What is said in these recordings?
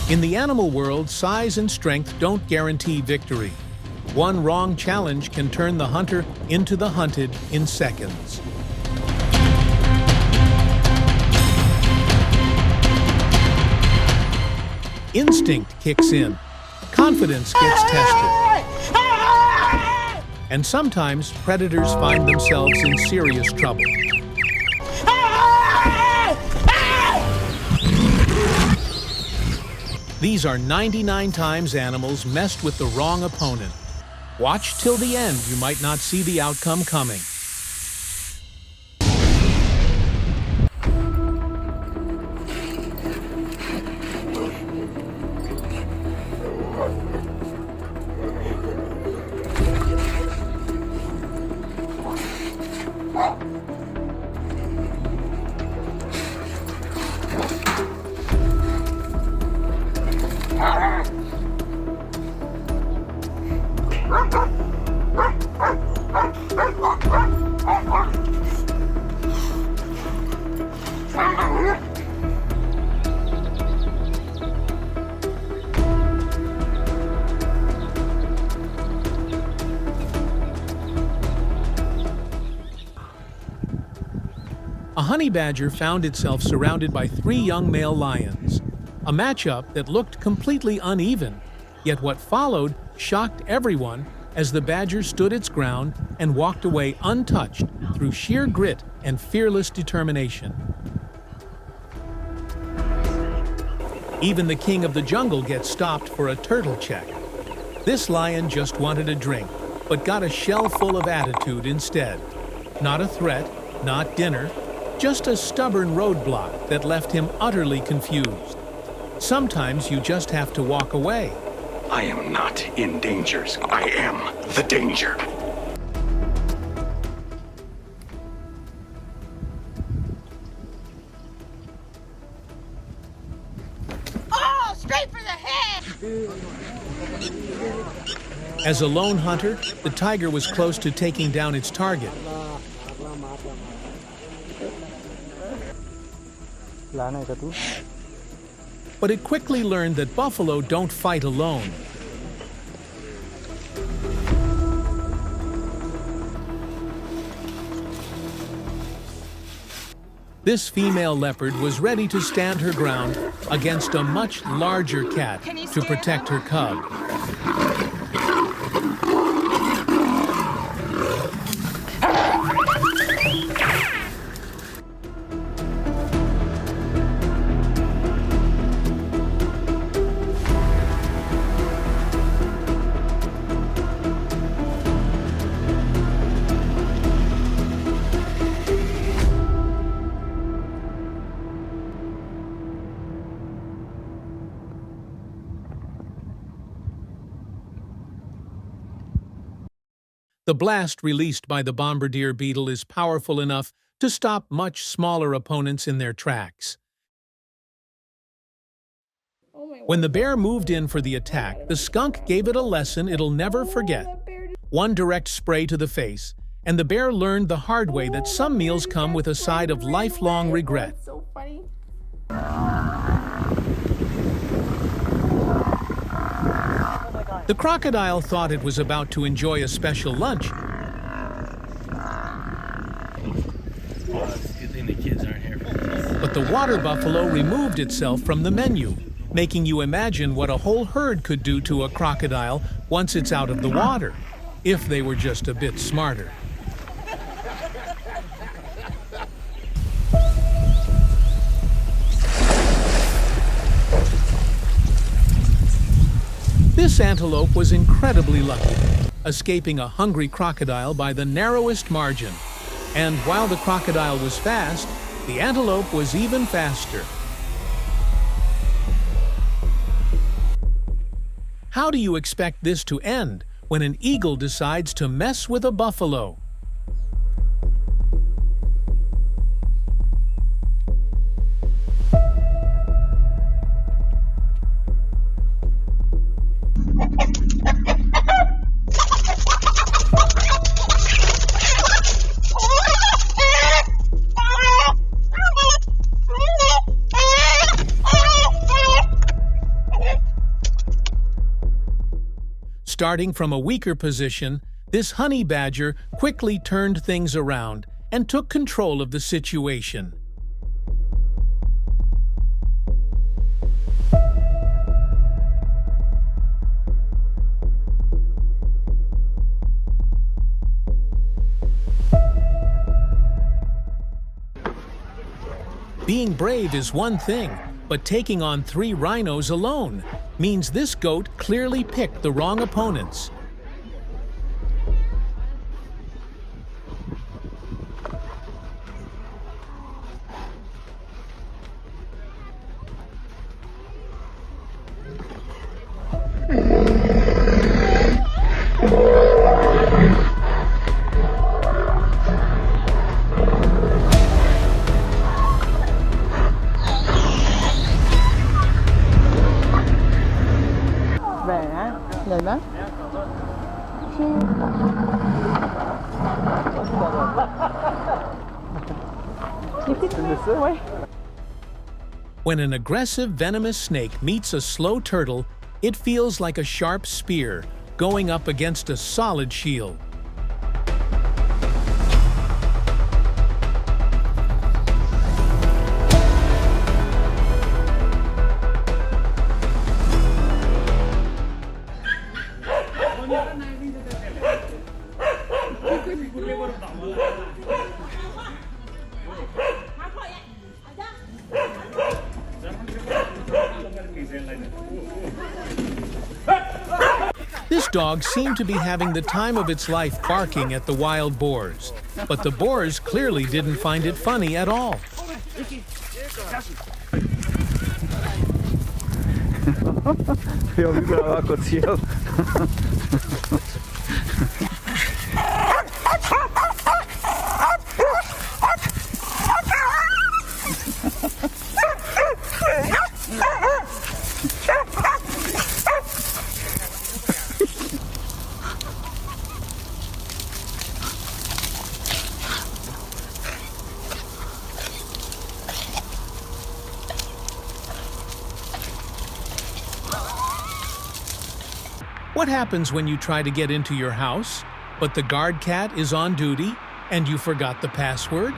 In the animal world, size and strength don't guarantee victory. One wrong challenge can turn the hunter into the hunted in seconds. Instinct kicks in. Confidence gets tested. And sometimes predators find themselves in serious trouble. These are 99 times animals messed with the wrong opponent. Watch till the end, you might not see the outcome coming. A honey badger found itself surrounded by 3 young male lions, a matchup that looked completely uneven, yet what followed shocked everyone as the badger stood its ground and walked away untouched through sheer grit and fearless determination. Even the king of the jungle gets stopped for a turtle check. This lion just wanted a drink, but got a shell full of attitude instead. Not a threat, not dinner, just a stubborn roadblock that left him utterly confused. Sometimes you just have to walk away. I am not in danger. I am the danger. Oh, straight for the head! As a lone hunter, the tiger was close to taking down its target. But it quickly learned that buffalo don't fight alone. This female leopard was ready to stand her ground against a much larger cat to protect her cub. The blast released by the bombardier beetle is powerful enough to stop much smaller opponents in their tracks. When the bear moved in for the attack, the skunk gave it a lesson it'll never forget. One direct spray to the face, and the bear learned the hard way that some meals come with a side of lifelong regret. The crocodile thought it was about to enjoy a special lunch. But the water buffalo removed itself from the menu, making you imagine what a whole herd could do to a crocodile once it's out of the water, if they were just a bit smarter. This antelope was incredibly lucky, escaping a hungry crocodile by the narrowest margin. And while the crocodile was fast, the antelope was even faster. How do you expect this to end when an eagle decides to mess with a buffalo? Starting from a weaker position, this honey badger quickly turned things around and took control of the situation. Being brave is one thing, but taking on 3 rhinos alone means this goat clearly picked the wrong opponents. Về hả? Nhìn đó. When an aggressive, venomous snake meets a slow turtle, it feels like a sharp spear going up against a solid shield. This dog seemed to be having the time of its life barking at the wild boars, but the boars clearly didn't find it funny at all. What happens when you try to get into your house, but the guard cat is on duty and you forgot the password?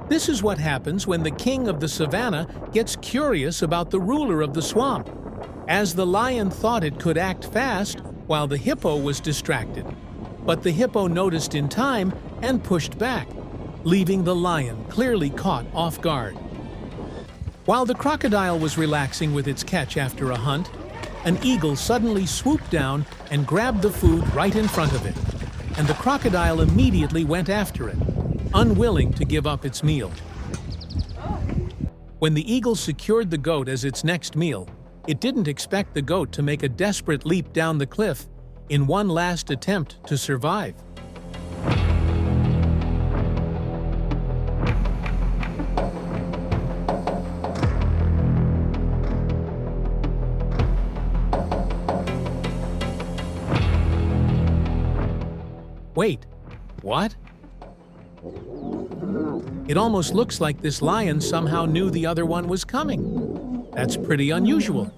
This is what happens when the king of the savannah gets curious about the ruler of the swamp, as the lion thought it could act fast while the hippo was distracted. But the hippo noticed in time and pushed back, leaving the lion clearly caught off guard. While the crocodile was relaxing with its catch after a hunt, an eagle suddenly swooped down and grabbed the food right in front of it, and the crocodile immediately went after it, unwilling to give up its meal. When the eagle secured the goat as its next meal, it didn't expect the goat to make a desperate leap down the cliff in one last attempt to survive. Wait, what? It almost looks like this lion somehow knew the other one was coming. That's pretty unusual.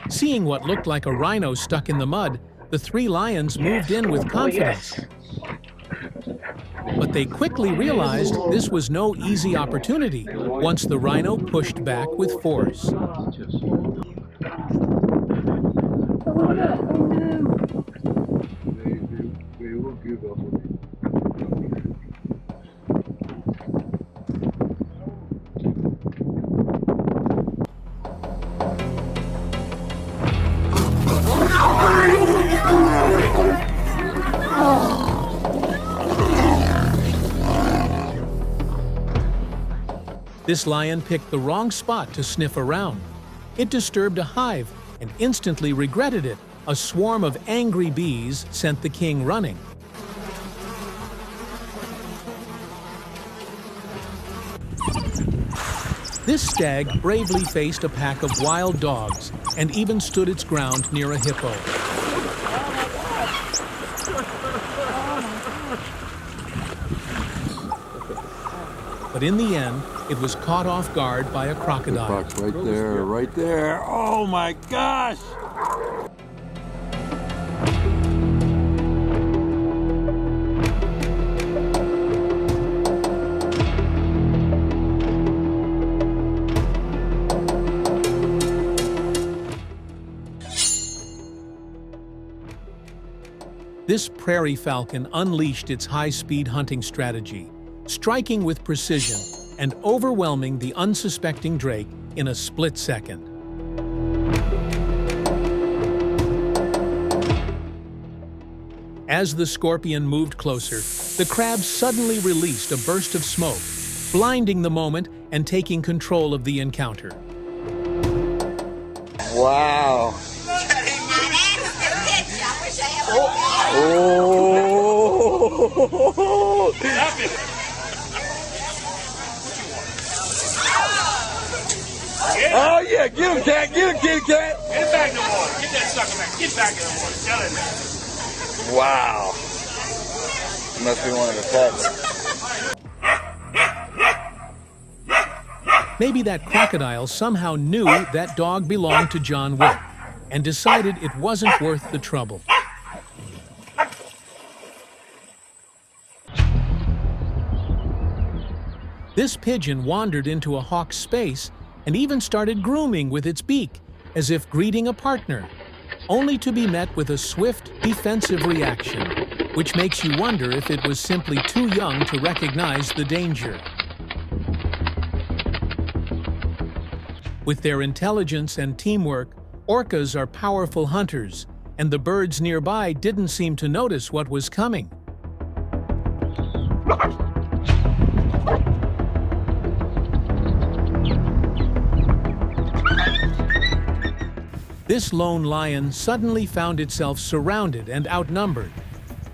Seeing what looked like a rhino stuck in the mud, the 3 lions moved in with confidence. But they quickly realized this was no easy opportunity once the rhino pushed back with force. This lion picked the wrong spot to sniff around. It disturbed a hive and instantly regretted it. A swarm of angry bees sent the king running. This stag bravely faced a pack of wild dogs and even stood its ground near a hippo. but in the end, it was caught off guard by a crocodile. Buck right there, right there. Oh my gosh! This prairie falcon unleashed its high-speed hunting strategy, striking with precision and overwhelming the unsuspecting drake in a split second. As the scorpion moved closer, the crab suddenly released a burst of smoke, blinding the moment and taking control of the encounter. Wow. Oh! Oh yeah, get him, cat! Get him, kitty cat! Get it back in the water. Get that sucker back. Get back in the water. Tell him that. Wow. Must be one of the pups. Maybe that crocodile somehow knew that dog belonged to John Wick and decided it wasn't worth the trouble. This pigeon wandered into a hawk's space and even started grooming with its beak, as if greeting a partner, only to be met with a swift, defensive reaction, which makes you wonder if it was simply too young to recognize the danger. With their intelligence and teamwork, orcas are powerful hunters, and the birds nearby didn't seem to notice what was coming. This lone lion suddenly found itself surrounded and outnumbered.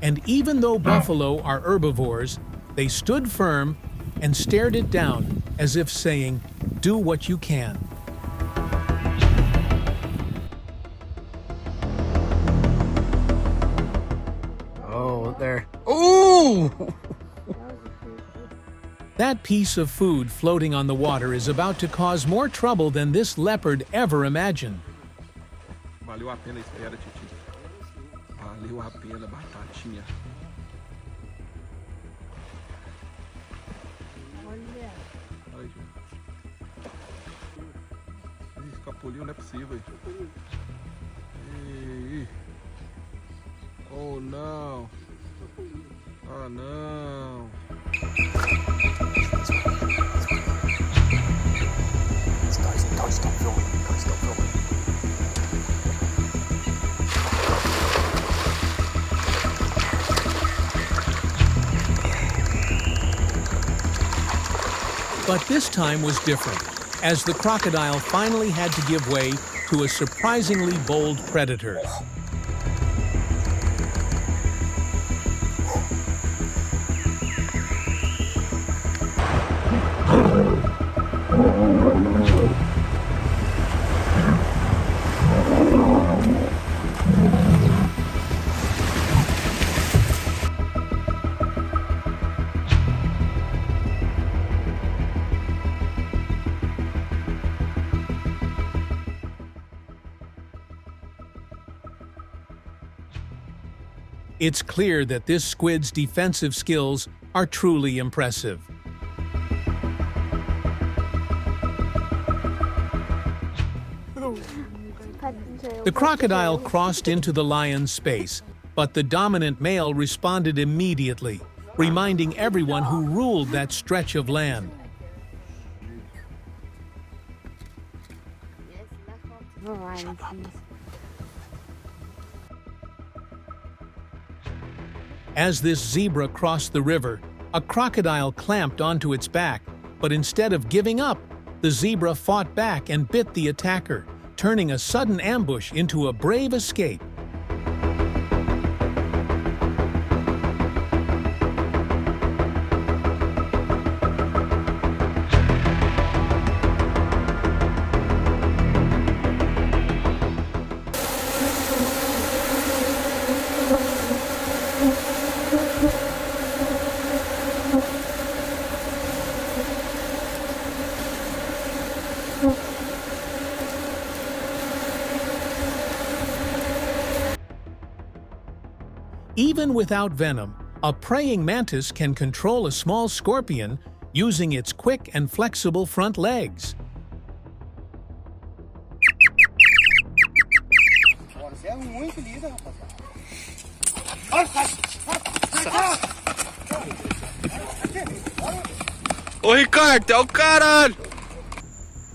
And even though buffalo are herbivores, they stood firm and stared it down as if saying, "Do what you can." Oh, there. Ooh! That piece of food floating on the water is about to cause more trouble than this leopard ever imagined. Valeu a pena a espera, Titi. Valeu a pena, batatinha. Olha. Olha, gente. Ih, escapuliu, não é possível. Ih. Oh, não. Ah, não. Stop filming. Stop filming. But this time was different, as the crocodile finally had to give way to a surprisingly bold predator. It's clear that this squid's defensive skills are truly impressive. The crocodile crossed into the lion's space, but the dominant male responded immediately, reminding everyone who ruled that stretch of land. As this zebra crossed the river, a crocodile clamped onto its back, but instead of giving up, the zebra fought back and bit the attacker, turning a sudden ambush into a brave escape. Even without venom, a praying mantis can control a small scorpion using its quick and flexible front legs. Ô Ricardo, é o caralho!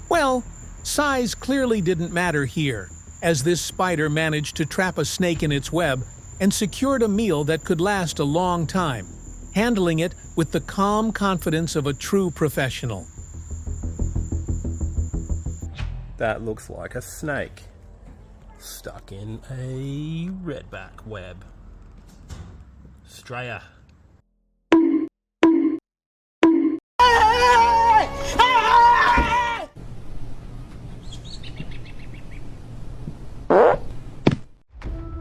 Well, size clearly didn't matter here, as this spider managed to trap a snake in its web and secured a meal that could last a long time, handling it with the calm confidence of a true professional. That looks like a snake stuck in a redback web. Straya.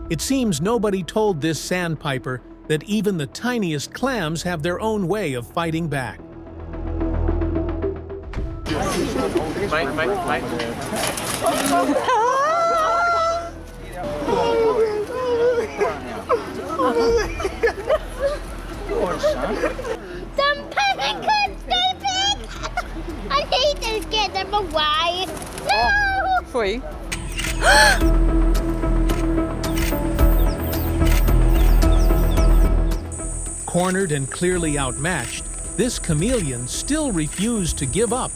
It seems nobody told this sandpiper that even the tiniest clams have their own way of fighting back. Some petticoats, David! I hate to get them away. No! Foi. Cornered and clearly outmatched, this chameleon still refused to give up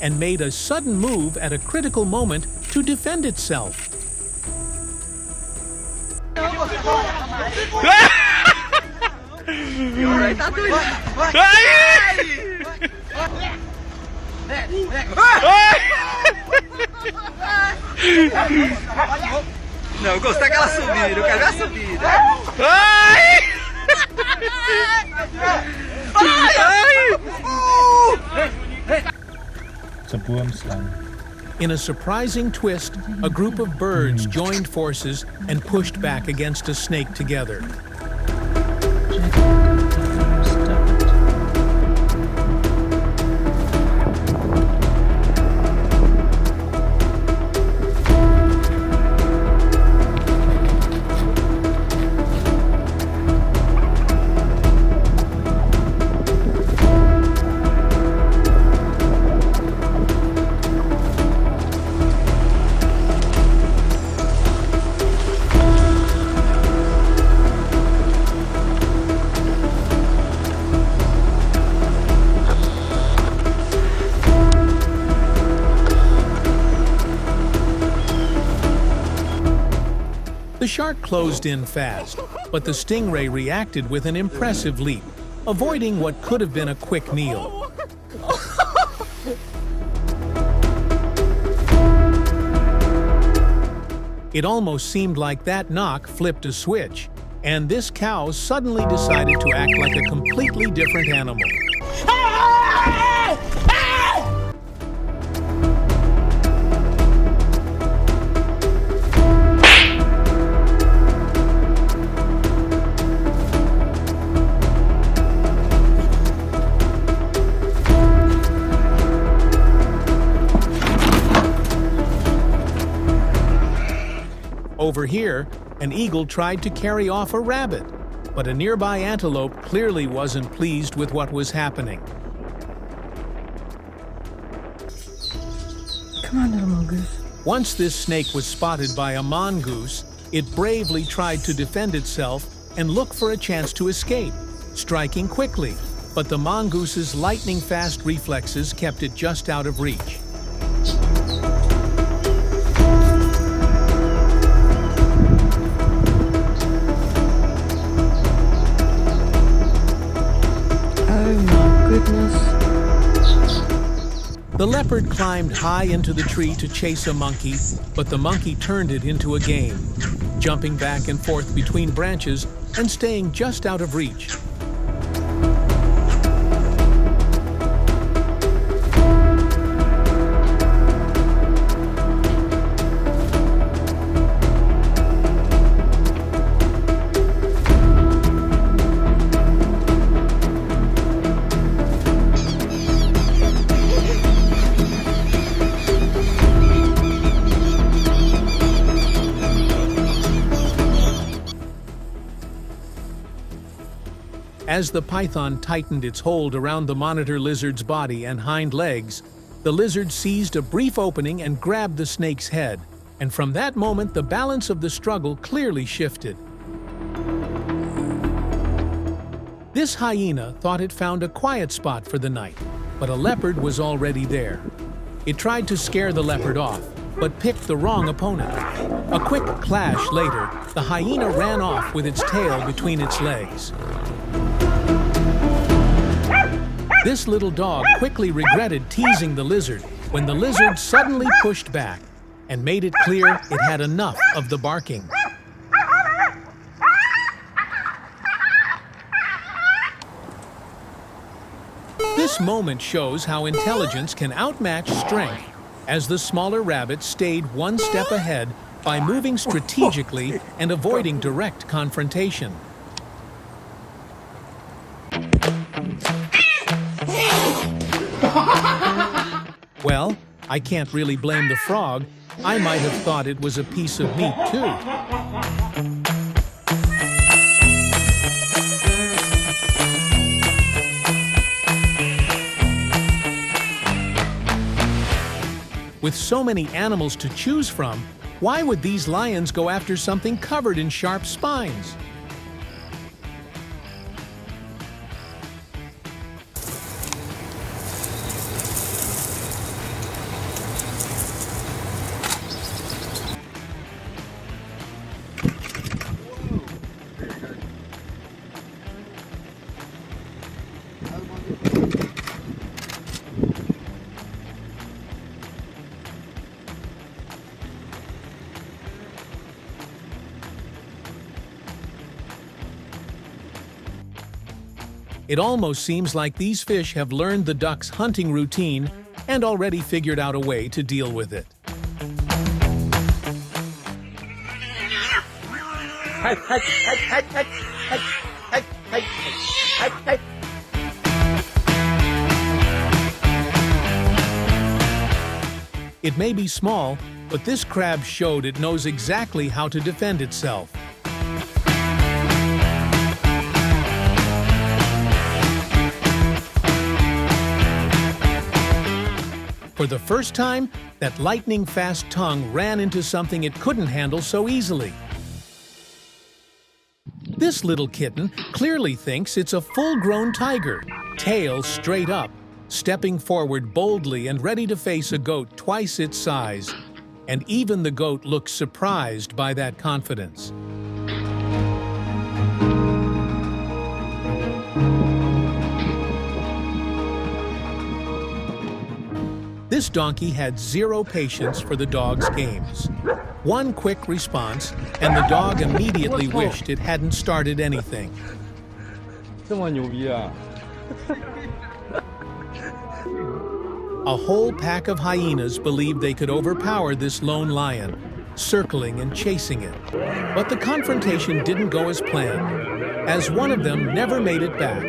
and made a sudden move at a critical moment to defend itself. Não, eu gostei daquela subida, eu quero ver a subida. It's a boomslang. In a surprising twist, a group of birds joined forces and pushed back against a snake together. The shark closed in fast, but the stingray reacted with an impressive leap, avoiding what could have been a quick meal. It almost seemed like that knock flipped a switch, and this cow suddenly decided to act like a completely different animal. Over here, an eagle tried to carry off a rabbit, but a nearby antelope clearly wasn't pleased with what was happening. Come on, little mongoose. Once this snake was spotted by a mongoose, it bravely tried to defend itself and look for a chance to escape, striking quickly, but the mongoose's lightning-fast reflexes kept it just out of reach. The leopard climbed high into the tree to chase a monkey, but the monkey turned it into a game, jumping back and forth between branches and staying just out of reach. As the python tightened its hold around the monitor lizard's body and hind legs, the lizard seized a brief opening and grabbed the snake's head. And from that moment, the balance of the struggle clearly shifted. This hyena thought it found a quiet spot for the night, but a leopard was already there. It tried to scare the leopard off, but picked the wrong opponent. A quick clash later, the hyena ran off with its tail between its legs. This little dog quickly regretted teasing the lizard when the lizard suddenly pushed back and made it clear it had enough of the barking. This moment shows how intelligence can outmatch strength, as the smaller rabbit stayed one step ahead by moving strategically and avoiding direct confrontation. Well, I can't really blame the frog. I might have thought it was a piece of meat, too. With so many animals to choose from, why would these lions go after something covered in sharp spines? It almost seems like these fish have learned the duck's hunting routine and already figured out a way to deal with it. It may be small, but this crab showed it knows exactly how to defend itself. For the first time, that lightning-fast tongue ran into something it couldn't handle so easily. This little kitten clearly thinks it's a full-grown tiger, tail straight up, stepping forward boldly and ready to face a goat twice its size. And even the goat looks surprised by that confidence. This donkey had zero patience for the dog's games. One quick response, and the dog immediately wished it hadn't started anything. A whole pack of hyenas believed they could overpower this lone lion, circling and chasing it. But the confrontation didn't go as planned, as one of them never made it back,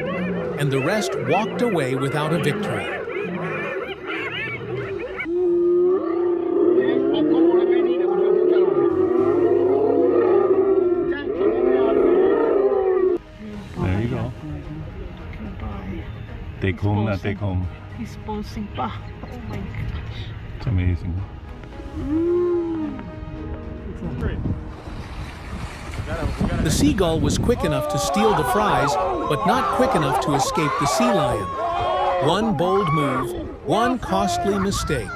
and the rest walked away without a victory. There you go. Take home, not take home. He's posing pa. Oh my gosh. It's amazing. The seagull was quick enough to steal the fries, but not quick enough to escape the sea lion. One bold move, one costly mistake.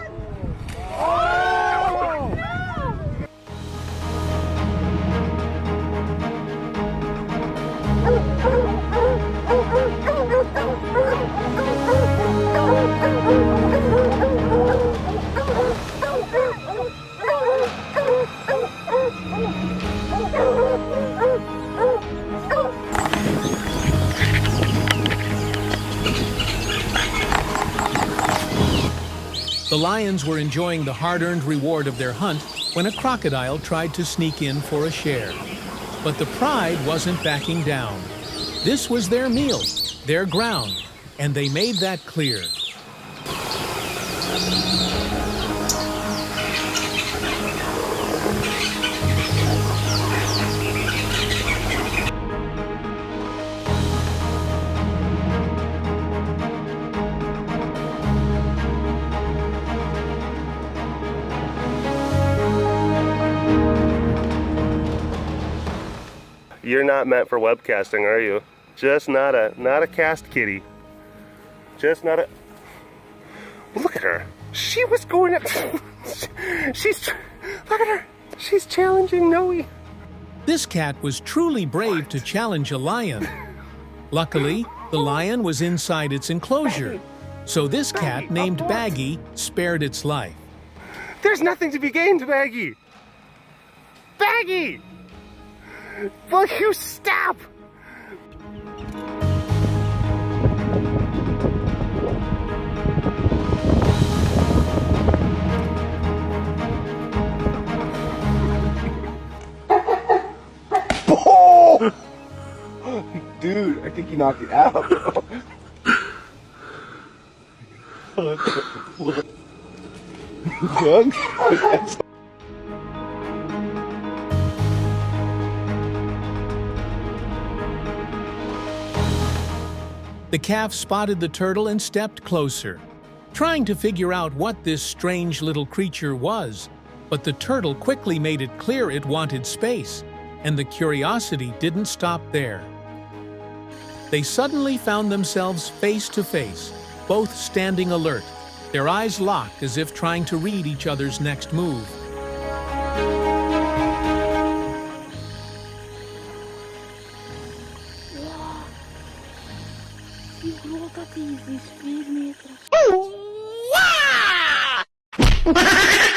The lions were enjoying the hard-earned reward of their hunt when a crocodile tried to sneak in for a share. But the pride wasn't backing down. This was their meal, their ground, and they made that clear. You're not meant for webcasting, are you? Just not a cast kitty. Just not a... Look at her. She was going up... She's... Look at her. She's challenging Noe. This cat was truly brave to challenge a lion. Luckily, the lion was inside its enclosure, so this cat named Baggy spared its life. There's nothing to be gained, Baggy. Baggy! Will you stop? Dude, I think he knocked it out, bro. The calf spotted the turtle and stepped closer, trying to figure out what this strange little creature was. But the turtle quickly made it clear it wanted space, and the curiosity didn't stop there. They suddenly found themselves face to face, both standing alert, their eyes locked as if trying to read each other's next move. Segura, Tati, 10 metros.